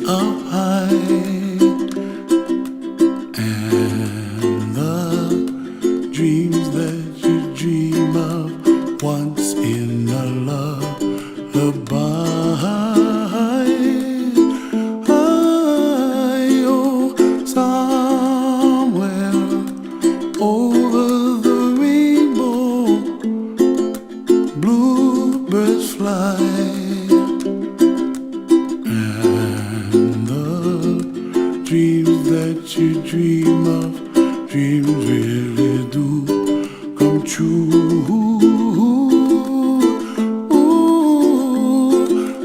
up high, and the dreams that you dream of once in a lullaby. Oh, somewhere over the rainbow, bluebirds fly. Dreams that you dream of, dreams really do come true. Ooh,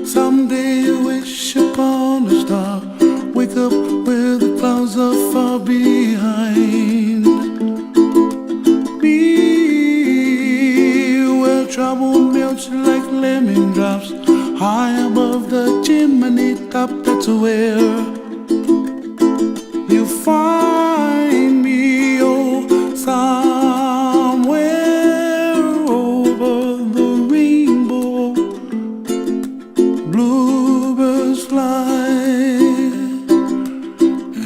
someday you wish upon a star, wake up where the clouds are far behind me, where trouble melts like lemon drops high above the chimney top. That's where you find me, oh, somewhere over the rainbow, bluebirds fly,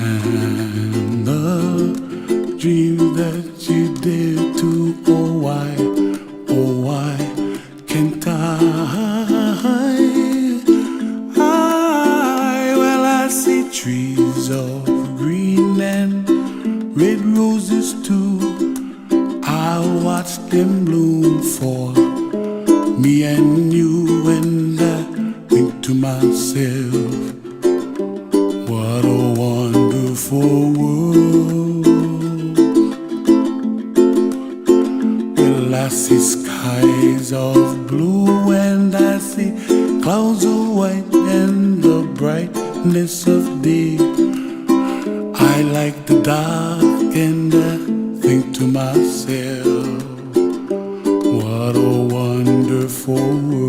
and the dream that you dare to, oh why can't well, I see trees of green and red roses too. I watch them bloom for me and you, and I think to myself, what a wonderful world. Well, I see skies of blue and I see clouds of white and the brightness of day. I like the dark and I think to myself, what a wonderful world.